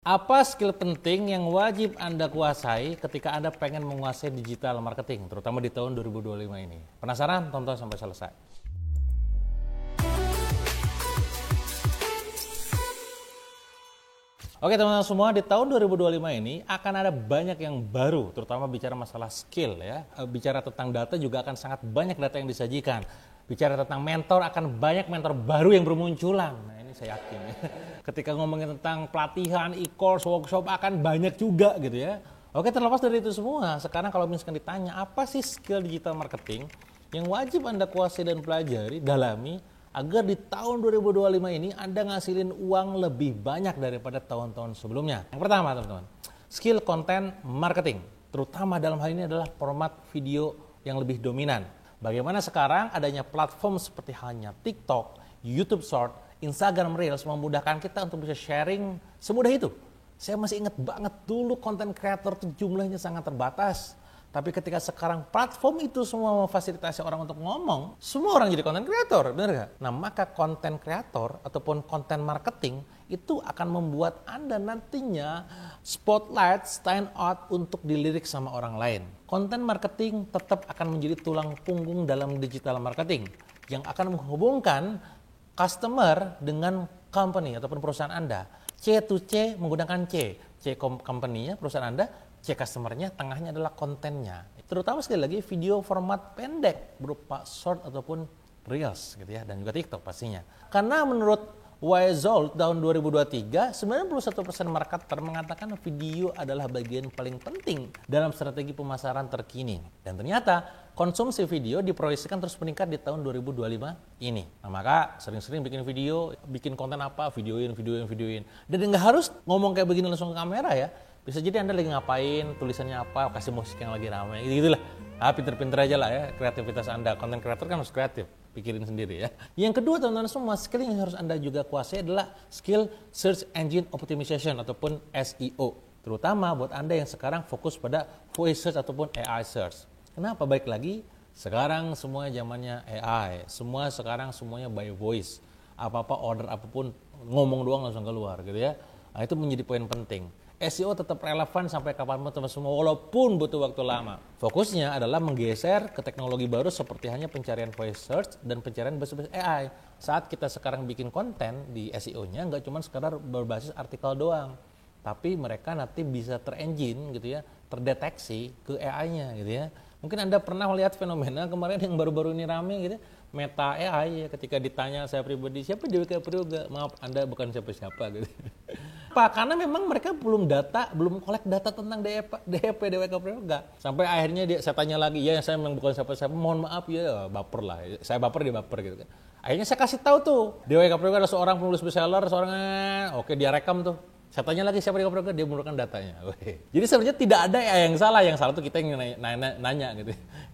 Apa skill penting yang wajib Anda kuasai ketika Anda pengen menguasai digital marketing, terutama di tahun 2025 ini? Penasaran? Tonton sampai selesai. Oke teman-teman semua, di tahun 2025 ini akan ada banyak yang baru, terutama bicara masalah skill ya. Bicara tentang data juga akan sangat banyak data yang disajikan. Bicara tentang mentor, akan banyak mentor baru yang bermunculan. Nah ini saya yakin ya. Ketika ngomongin tentang pelatihan, e-course, workshop akan banyak juga gitu ya. Oke, terlepas dari itu semua, sekarang kalau misalkan ditanya apa sih skill digital marketing yang wajib Anda kuasai dan pelajari, dalami, agar di tahun 2025 ini Anda ngasilin uang lebih banyak daripada tahun-tahun sebelumnya. Yang pertama teman-teman, skill content marketing, terutama dalam hal ini adalah format video yang lebih dominan. Bagaimana sekarang adanya platform seperti halnya TikTok, YouTube Short, Instagram Reels memudahkan kita untuk bisa sharing semudah itu. Saya masih ingat banget dulu konten kreator itu jumlahnya sangat terbatas. Tapi ketika sekarang platform itu semua memfasilitasi orang untuk ngomong, semua orang jadi konten kreator, benar gak? Nah maka konten kreator ataupun konten marketing itu akan membuat Anda nantinya spotlight, stand out untuk dilirik sama orang lain. Konten marketing tetap akan menjadi tulang punggung dalam digital marketing yang akan menghubungkan customer dengan company ataupun perusahaan Anda. C to C menggunakan C company-nya, perusahaan Anda, C customer-nya, tengahnya adalah kontennya. Terutama sekali lagi video format pendek berupa short ataupun reels gitu ya, dan juga TikTok pastinya. Karena menurut Wyzold tahun 2023, 91% marketer mengatakan video adalah bagian paling penting dalam strategi pemasaran terkini. Dan ternyata konsumsi video diproyeksikan terus meningkat di tahun 2025 ini. Nah maka sering-sering bikin video, bikin konten apa, videoin. Dan nggak harus ngomong kayak begini langsung ke kamera ya. Bisa jadi Anda lagi ngapain, tulisannya apa, kasih musik yang lagi ramai, gitu-gitulah. Pinter-pinter aja lah ya kreativitas Anda. Konten kreator kan harus kreatif, pikirin sendiri ya. Yang kedua teman-teman semua, skill yang harus Anda juga kuasai adalah skill Search Engine Optimization ataupun SEO. Terutama buat Anda yang sekarang fokus pada voice search ataupun AI search. Kenapa? Baik lagi, sekarang semuanya zamannya AI. Semuanya by voice. Apa-apa order apapun, ngomong doang langsung keluar gitu ya. Nah, itu menjadi poin penting. SEO tetap relevan sampai kapanpun teman semua walaupun butuh waktu lama. Fokusnya adalah menggeser ke teknologi baru seperti hanya pencarian voice search dan pencarian berbasis AI. Saat kita sekarang bikin konten di SEO-nya nggak cuma sekadar berbasis artikel doang, tapi mereka nanti bisa ter-engine gitu ya, terdeteksi ke AI-nya gitu ya. Mungkin Anda pernah melihat fenomena kemarin yang baru-baru ini rame gitu, Meta AI ya, ketika ditanya saya pribadi, siapa Dwika Priyoga? Maaf, Anda bukan siapa-siapa gitu. Karena memang mereka belum collect data tentang DP Dwika Priyoga. Sampai akhirnya saya tanya lagi, ya saya memang bukan siapa-siapa, mohon maaf ya, baper lah. Saya baper, dia baper gitu kan. Akhirnya saya kasih tahu tuh, Dwika Priyoga adalah seorang penulis bestseller, oke dia rekam tuh. Saya tanya lagi siapa Dwika Priyoga, dia menurunkan datanya. Jadi sebenarnya tidak ada yang salah tuh kita yang nanya gitu.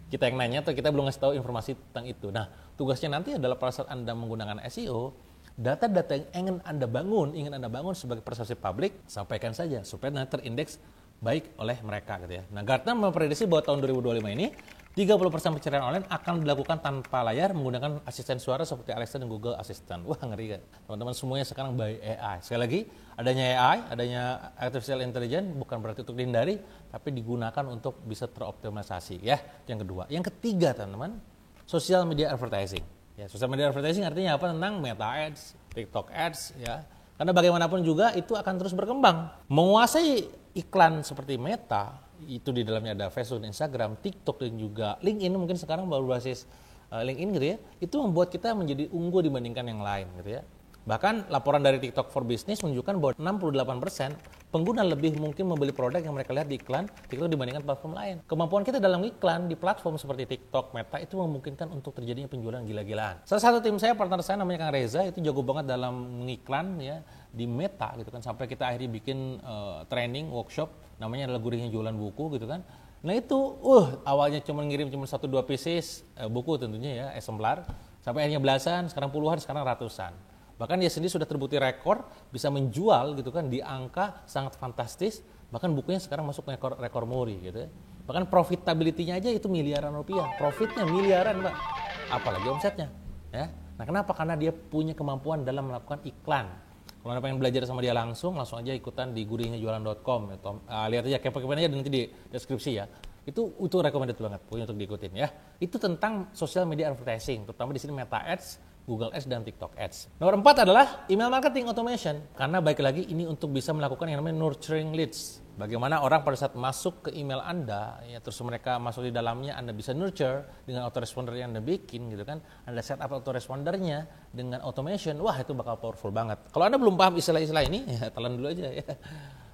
Kita yang nanya atau kita belum ngasih tahu informasi tentang itu. Nah, tugasnya nanti adalah pada saat Anda menggunakan SEO, data-data yang ingin Anda bangun sebagai persepsi publik, sampaikan saja supaya nanti terindeks baik oleh mereka gitu ya. Nah, Gartner memprediksi bahwa tahun 2025 ini 30% pencarian online akan dilakukan tanpa layar menggunakan asisten suara seperti Alexa dan Google Assistant. Wah, ngeri kan? Teman-teman semuanya sekarang by AI. Sekali lagi, adanya AI, adanya artificial intelligence bukan berarti untuk dihindari, tapi digunakan untuk bisa teroptimalisasi ya. Yang kedua. Yang ketiga, teman-teman, social media advertising. Ya, social media advertising artinya apa? Tentang Meta Ads, TikTok Ads ya. Karena bagaimanapun juga itu akan terus berkembang. Menguasai iklan seperti Meta, itu di dalamnya ada Facebook, Instagram, TikTok dan juga LinkedIn, mungkin sekarang baru berbasis LinkedIn gitu ya. Itu membuat kita menjadi unggul dibandingkan yang lain gitu ya. Bahkan laporan dari TikTok for Business menunjukkan bahwa 68% pengguna lebih mungkin membeli produk yang mereka lihat di iklan TikTok dibandingkan platform lain. Kemampuan kita dalam iklan di platform seperti TikTok, Meta itu memungkinkan untuk terjadinya penjualan gila-gilaan. Salah satu tim saya, partner saya namanya Kang Reza, itu jago banget dalam mengiklan ya di Meta gitu kan, sampai kita akhirnya bikin training workshop namanya adalah gurihnya jualan buku gitu kan. Nah itu awalnya cuma ngirim 1-2 pieces buku tentunya ya, eksemplar, sampai akhirnya belasan, sekarang puluhan, sekarang ratusan. Bahkan dia sendiri sudah terbukti rekor bisa menjual gitu kan di angka sangat fantastis, bahkan bukunya sekarang masuk rekor muri gitu ya. Bahkan profitability-nya aja itu miliaran rupiah, profitnya miliaran Mbak, apalagi omsetnya ya. Nah kenapa? Karena dia punya kemampuan dalam melakukan iklan. Kalau Anda pengen belajar sama dia langsung aja ikutan di gurihnya-jualan.com. Lihat aja, kepo-kepoin aja nanti di deskripsi ya. Itu recommended banget pokoknya untuk diikutin ya. Itu tentang social media advertising, terutama di sini Meta Ads, Google Ads, dan TikTok Ads. Nomor 4 adalah email marketing automation. Karena baik lagi ini untuk bisa melakukan yang namanya nurturing leads. Bagaimana orang pada saat masuk ke email Anda, ya terus mereka masuk di dalamnya, Anda bisa nurture dengan autoresponder yang Anda bikin gitu kan. Anda set up autorespondernya dengan automation, wah itu bakal powerful banget. Kalau Anda belum paham istilah-istilah ini, ya telan dulu aja ya.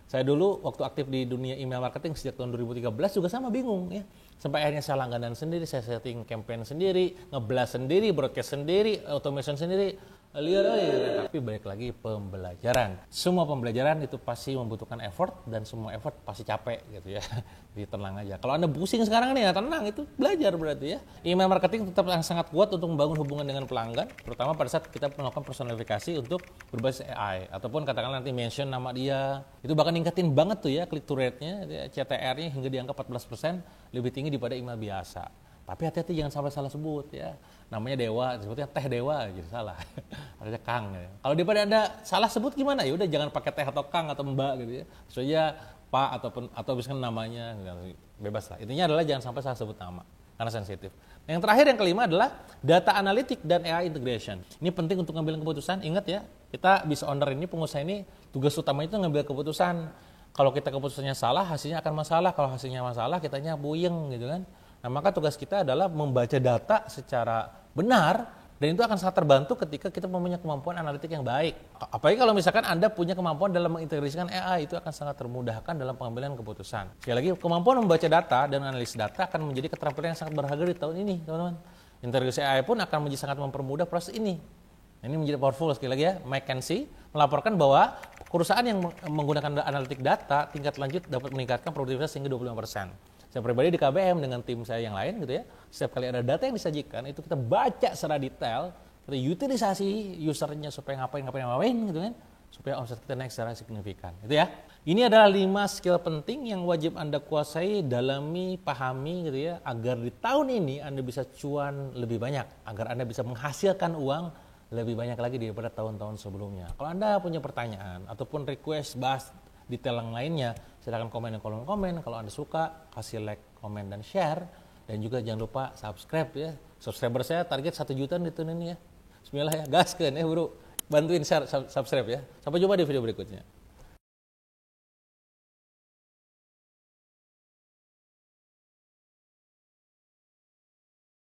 Saya dulu waktu aktif di dunia email marketing sejak tahun 2013 juga sama bingung ya. Sampai akhirnya saya langganan sendiri, saya setting campaign sendiri, nge-blast sendiri, broadcast sendiri, automation sendiri. Lihat aja. Tapi balik lagi pembelajaran. Semua pembelajaran itu pasti membutuhkan effort dan semua effort pasti capek gitu ya. Jadi tenang aja. Kalau Anda pusing sekarang nih ya tenang, itu belajar berarti ya. Email marketing tetap sangat kuat untuk membangun hubungan dengan pelanggan, terutama pada saat kita melakukan personifikasi untuk berbasis AI ataupun katakanlah nanti mention nama dia. Itu bahkan ningkatin banget tuh ya click to rate-nya, CTR-nya hingga di angka 14%, lebih tinggi daripada email biasa. Tapi hati-hati jangan sampai salah sebut ya. Namanya Dewa, disebutnya Teh Dewa gitu, salah. Harusnya Kang ya. Kalau daripada Anda salah sebut gimana? Ya udah jangan pakai Teh atau Kang atau Mbak gitu ya. Soalnya Pak atau misalkan namanya gitu. Bebas lah. Intinya adalah jangan sampai salah sebut nama karena sensitif. Yang terakhir yang kelima adalah data analitik dan AI integration. Ini penting untuk ngambil keputusan. Ingat ya, kita bisa owner ini, pengusaha ini tugas utamanya itu ngambil keputusan. Kalau kita keputusannya salah, hasilnya akan masalah. Kalau hasilnya masalah, kitanya buyeng gitu kan. Nah, maka tugas kita adalah membaca data secara benar dan itu akan sangat terbantu ketika kita mempunyai kemampuan analitik yang baik. Apalagi kalau misalkan Anda punya kemampuan dalam mengintegrasikan AI, itu akan sangat termudahkan dalam pengambilan keputusan. Sekali lagi, kemampuan membaca data dan analis data akan menjadi keterampilan yang sangat berharga di tahun ini, teman-teman. Integrasi AI pun akan menjadi sangat mempermudah proses ini. Ini menjadi powerful sekali lagi ya. McKinsey melaporkan bahwa perusahaan yang menggunakan analitik data tingkat lanjut dapat meningkatkan produktivitas hingga 25%. Saya pribadi di KBM dengan tim saya yang lain gitu ya, setiap kali ada data yang disajikan itu kita baca secara detail, kita utilisasi usernya supaya ngapain gitu kan, supaya omset kita naik secara signifikan gitu ya. Ini adalah 5 skill penting yang wajib Anda kuasai, dalami, pahami gitu ya, agar di tahun ini Anda bisa cuan lebih banyak, agar Anda bisa menghasilkan uang lebih banyak lagi daripada tahun-tahun sebelumnya. Kalau Anda punya pertanyaan ataupun request bahas detail yang lainnya, silahkan komen di kolom komen. Kalau Anda suka, kasih like, komen, dan share. Dan juga jangan lupa subscribe ya. Subscriber saya target 1 juta di tahun ini ya. Bismillah ya, gaskeun ya bro. Bantuin share, subscribe ya. Sampai jumpa di video berikutnya.